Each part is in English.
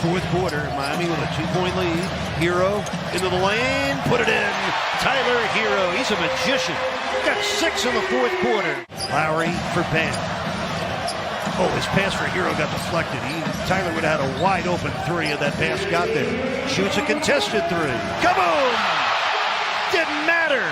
Fourth quarter, Miami with a 2-point lead. Hero into the lane, put it in. Tyler Hero, he's a magician. Got 6 in the fourth quarter. Lowry for Bam. Oh, his pass for Hero got deflected. Tyler would have had a wide open 3 if that pass got there. Shoots a contested 3. Kaboom! Didn't matter.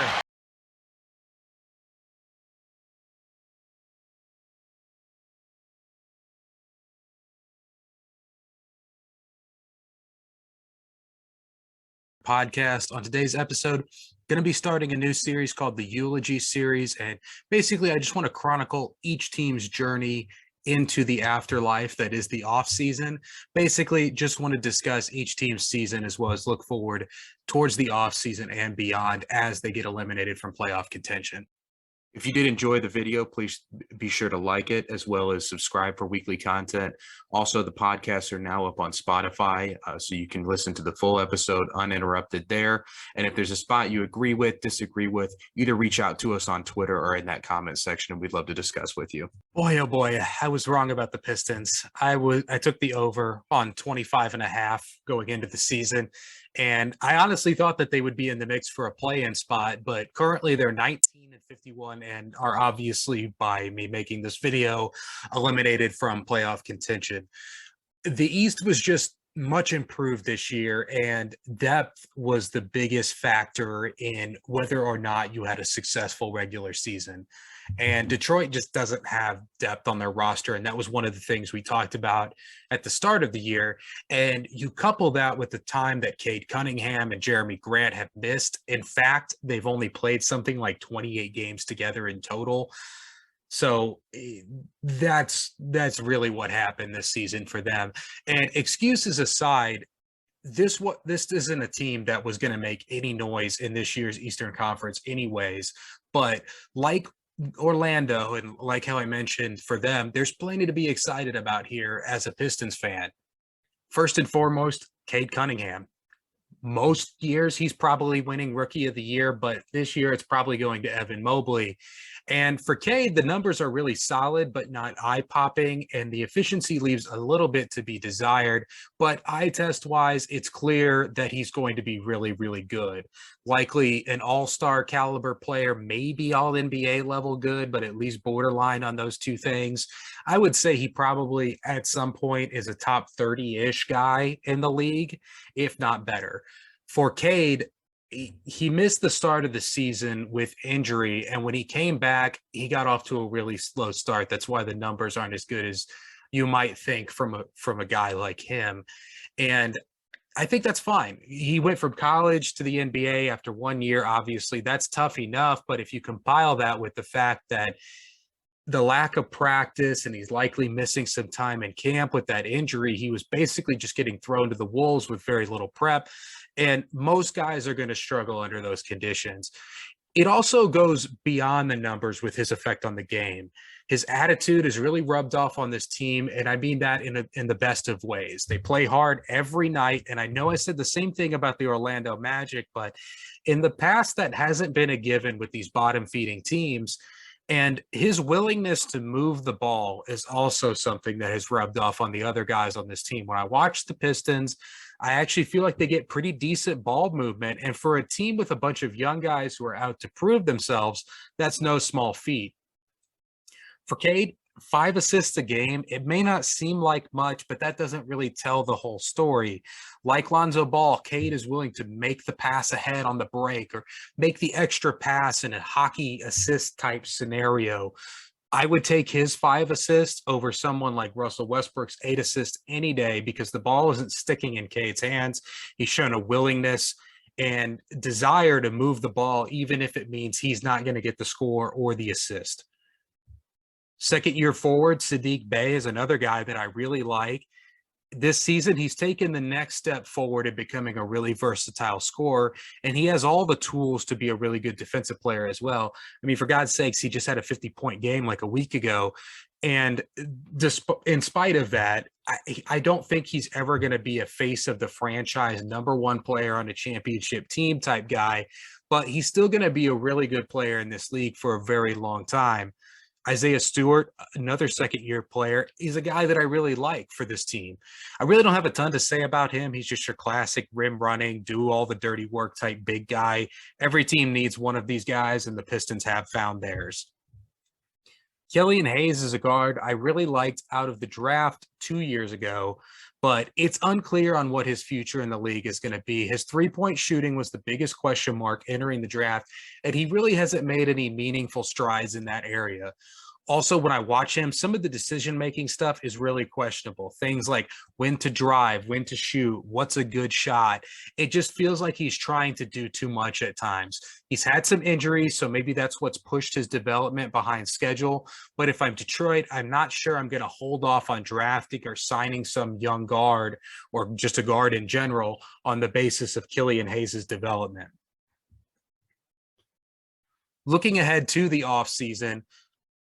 Podcast. On today's episode, going to be starting a new series called the Eulogy series, and basically I just want to chronicle each team's journey into the afterlife that is the off season. Basically just want to discuss each team's season as well as look forward towards the off season and beyond as they get eliminated from playoff contention. If you did enjoy the video, please be sure to like it as well as subscribe for weekly content. Also, the podcasts are now up on Spotify, so you can listen to the full episode uninterrupted there. And if there's a spot you agree with, disagree with, either reach out to us on Twitter or in that comment section, and we'd love to discuss with you. Boy, oh boy, I was wrong about the Pistons. I took the over on 25.5 going into the season. And I honestly thought that they would be in the mix for a play-in spot, but currently they're 19-51 and are obviously, by me making this video, eliminated from playoff contention. The East was just much improved this year, and depth was the biggest factor in whether or not you had a successful regular season. And Detroit just doesn't have depth on their roster. And that was one of the things we talked about at the start of the year. And you couple that with the time that Cade Cunningham and Jeremy Grant have missed. In fact, they've only played something like 28 games together in total. So that's really what happened this season for them. And excuses aside, this isn't a team that was going to make any noise in this year's Eastern Conference anyways. But like Orlando, and like how I mentioned for them, there's plenty to be excited about here as a Pistons fan. First and foremost, Cade Cunningham. Most years he's probably winning Rookie of the Year, but this year it's probably going to Evan Mobley. And for Cade, the numbers are really solid, but not eye-popping, and the efficiency leaves a little bit to be desired. But eye test-wise, it's clear that he's going to be really, really good. Likely an all-star caliber player, maybe all-NBA level good, but at least borderline on those two things. I would say he probably at some point is a top 30-ish guy in the league, if not better. For Cade, he missed the start of the season with injury, and when he came back, he got off to a really slow start. That's why the numbers aren't as good as you might think from a guy like him. And I think that's fine. He went from college to the NBA after 1 year. Obviously, that's tough enough. But if you compile that with the fact that the lack of practice and he's likely missing some time in camp with that injury, he was basically just getting thrown to the wolves with very little prep. And most guys are going to struggle under those conditions. It also goes beyond the numbers with his effect on the game. His attitude is really rubbed off on this team, and I mean that in the best of ways. They play hard every night, and I know I said the same thing about the Orlando Magic, but in the past that hasn't been a given with these bottom-feeding teams. And his willingness to move the ball is also something that has rubbed off on the other guys on this team. When I watch the Pistons, I actually feel like they get pretty decent ball movement. And for a team with a bunch of young guys who are out to prove themselves, that's no small feat. For Cade, 5 assists a game. It may not seem like much, but that doesn't really tell the whole story. Like Lonzo Ball, Cade is willing to make the pass ahead on the break or make the extra pass in a hockey assist type scenario. I would take his 5 assists over someone like Russell Westbrook's 8 assists any day because the ball isn't sticking in Cade's hands. He's shown a willingness and desire to move the ball, even if it means he's not going to get the score or the assist. Second year forward, Saddiq Bey is another guy that I really like. This season, he's taken the next step forward in becoming a really versatile scorer, and he has all the tools to be a really good defensive player as well. I mean, for God's sakes, he just had a 50-point game like a week ago, and in spite of that, I don't think he's ever going to be a face of the franchise, number one player on a championship team type guy, but he's still going to be a really good player in this league for a very long time. Isaiah Stewart, another second-year player, is a guy that I really like for this team. I really don't have a ton to say about him. He's just your classic rim running, do all the dirty work type big guy. Every team needs one of these guys, and the Pistons have found theirs. Killian Hayes is a guard I really liked out of the draft 2 years ago, but it's unclear on what his future in the league is going to be. His three-point shooting was the biggest question mark entering the draft, and he really hasn't made any meaningful strides in that area. Also, when I watch him, some of the decision-making stuff is really questionable. Things like when to drive, when to shoot, what's a good shot. It just feels like he's trying to do too much at times. He's had some injuries, so maybe that's what's pushed his development behind schedule. But if I'm Detroit, I'm not sure I'm going to hold off on drafting or signing some young guard or just a guard in general on the basis of Killian Hayes' development. Looking ahead to the offseason,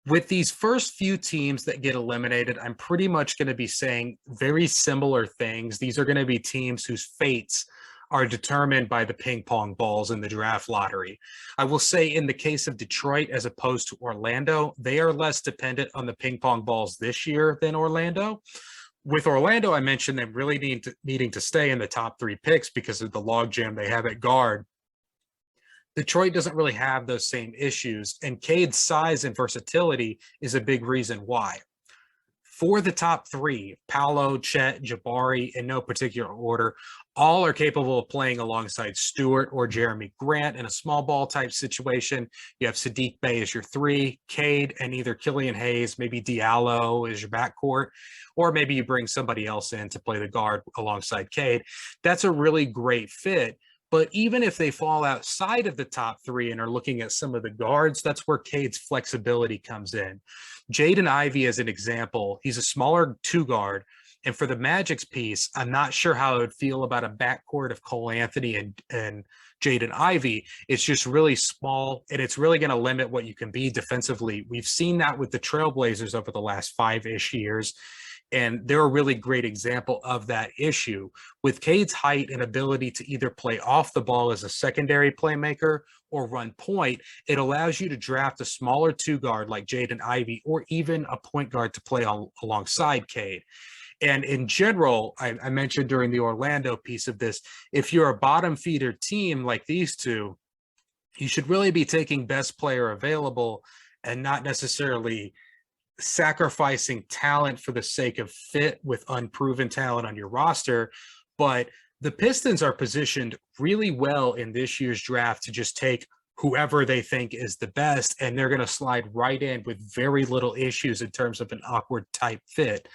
with these first few teams that get eliminated, I'm pretty much going to be saying very similar things. These are going to be teams whose fates are determined by the ping pong balls in the draft lottery. I will say in the case of Detroit, as opposed to Orlando, they are less dependent on the ping pong balls this year than Orlando. With Orlando, I mentioned them really needing to stay in the top 3 picks because of the logjam they have at guard. Detroit doesn't really have those same issues, and Cade's size and versatility is a big reason why. For the top 3, Paolo, Chet, Jabari, in no particular order, all are capable of playing alongside Stewart or Jeremy Grant in a small ball type situation. You have Sadiq Bey as your 3, Cade, and either Killian Hayes, maybe Diallo as your backcourt, or maybe you bring somebody else in to play the guard alongside Cade. That's a really great fit. But even if they fall outside of the top 3 and are looking at some of the guards, that's where Cade's flexibility comes in. Jaden Ivey, as an example, he's a smaller 2 guard. And for the Magic's piece, I'm not sure how I would feel about a backcourt of Cole Anthony and Jaden Ivey. It's just really small, and it's really going to limit what you can be defensively. We've seen that with the Trailblazers over the last 5-ish years. And they're a really great example of that issue. With Cade's height and ability to either play off the ball as a secondary playmaker or run point, it allows you to draft a smaller 2 guard like Jaden Ivey or even a point guard to play alongside Cade. And in general, I mentioned during the Orlando piece of this, if you're a bottom feeder team like these two, you should really be taking best player available and not necessarily sacrificing talent for the sake of fit with unproven talent on your roster. But the Pistons are positioned really well in this year's draft to just take whoever they think is the best, and they're going to slide right in with very little issues in terms of an awkward type fit.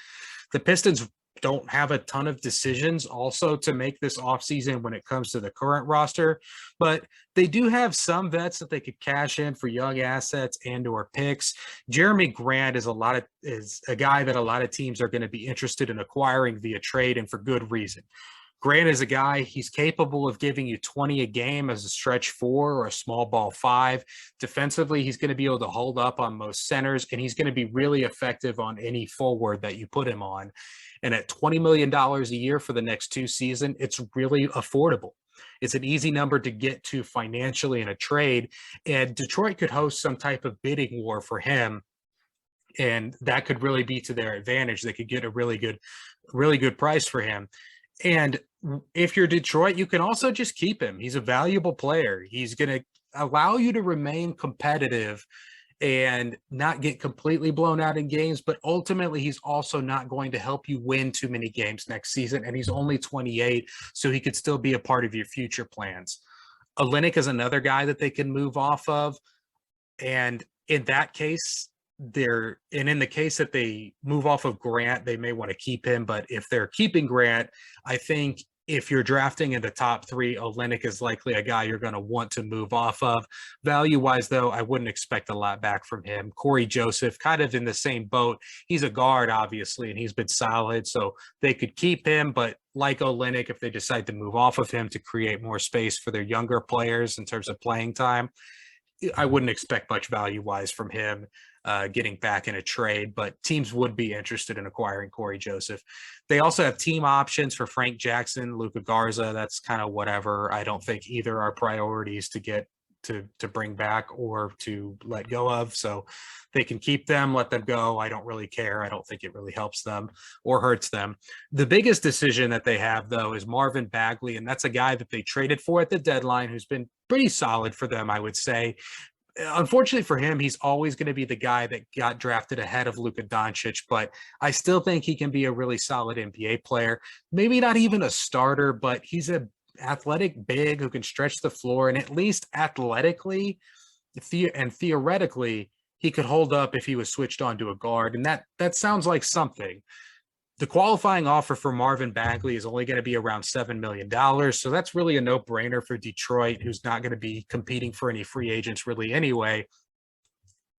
The Pistons don't have a ton of decisions also to make this offseason when it comes to the current roster, but they do have some vets that they could cash in for young assets and or picks. Jeremy Grant is a guy that a lot of teams are going to be interested in acquiring via trade, and for good reason. Grant is a guy, he's capable of giving you 20 a game as a stretch 4 or a small ball 5. Defensively, he's going to be able to hold up on most centers, and he's going to be really effective on any forward that you put him on. And at $20 million a year for the next 2 seasons, it's really affordable. It's an easy number to get to financially in a trade, and Detroit could host some type of bidding war for him, and that could really be to their advantage. They could get a really good price for him. And if you're Detroit, you can also just keep him. He's a valuable player. He's going to allow you to remain competitive and not get completely blown out in games, but ultimately he's also not going to help you win too many games next season, and he's only 28, so he could still be a part of your future plans. Olynyk is another guy that they can move off of, and in that case, in the case that they move off of Grant, they may want to keep him, but if they're keeping Grant, I think if you're drafting in the top 3, Olynyk is likely a guy you're going to want to move off of. Value-wise, though, I wouldn't expect a lot back from him. Corey Joseph, kind of in the same boat. He's a guard, obviously, and he's been solid, so they could keep him. But like Olynyk, if they decide to move off of him to create more space for their younger players in terms of playing time, I wouldn't expect much value-wise from him getting back in a trade, but teams would be interested in acquiring Corey Joseph. They also have team options for Frank Jackson, Luka Garza. That's kind of whatever. I don't think either are priorities to get to bring back or to let go of. So they can keep them, let them go. I don't really care. I don't think it really helps them or hurts them. The biggest decision that they have, though, is Marvin Bagley, and that's a guy that they traded for at the deadline who's been pretty solid for them, I would say. Unfortunately for him, he's always going to be the guy that got drafted ahead of Luka Doncic, but I still think he can be a really solid NBA player. Maybe not even a starter, but he's a athletic big who can stretch the floor, and at least athletically and theoretically, he could hold up if he was switched on to a guard, and that sounds like something. The qualifying offer for Marvin Bagley is only going to be around $7 million. So that's really a no-brainer for Detroit, who's not going to be competing for any free agents really anyway.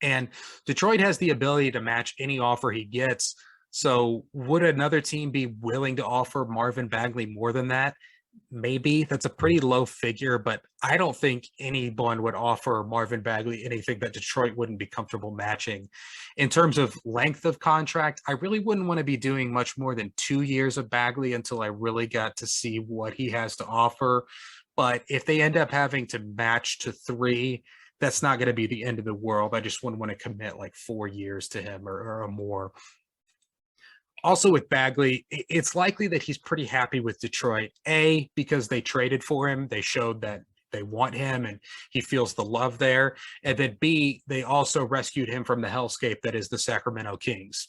And Detroit has the ability to match any offer he gets. So would another team be willing to offer Marvin Bagley more than that? Maybe. That's a pretty low figure, but I don't think anyone would offer Marvin Bagley anything that Detroit wouldn't be comfortable matching. In terms of length of contract, I really wouldn't want to be doing much more than 2 years of Bagley until I really got to see what he has to offer. But if they end up having to match to 3, that's not going to be the end of the world. I just wouldn't want to commit like 4 years to him or more. Also with Bagley, it's likely that he's pretty happy with Detroit. A, because they traded for him. They showed that they want him and he feels the love there. And then B, they also rescued him from the hellscape that is the Sacramento Kings.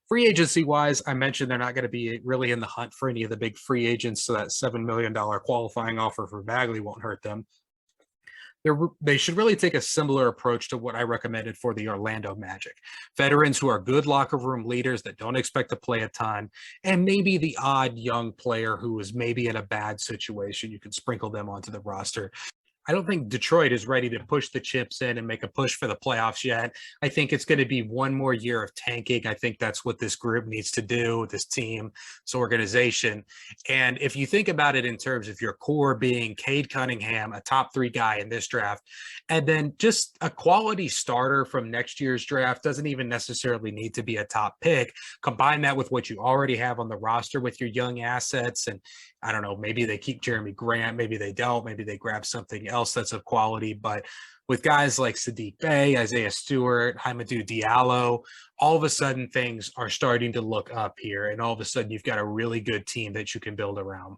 Free agency wise, I mentioned they're not going to be really in the hunt for any of the big free agents. So that $7 million qualifying offer for Bagley won't hurt them. They should really take a similar approach to what I recommended for the Orlando Magic. Veterans who are good locker room leaders that don't expect to play a ton, and maybe the odd young player who is maybe in a bad situation. You can sprinkle them onto the roster. I don't think Detroit is ready to push the chips in and make a push for the playoffs yet. I think it's going to be one more year of tanking. I think that's what this group needs to do, this team, this organization. And if you think about it in terms of your core being Cade Cunningham, a top 3 guy in this draft, and then just a quality starter from next year's draft, doesn't even necessarily need to be a top pick. Combine that with what you already have on the roster with your young assets, and I don't know, maybe they keep Jeremy Grant, maybe they don't, maybe they grab something else that's of quality. But with guys like Sadiq Bey, Isaiah Stewart, Hamidou Diallo, all of a sudden things are starting to look up here. And all of a sudden you've got a really good team that you can build around.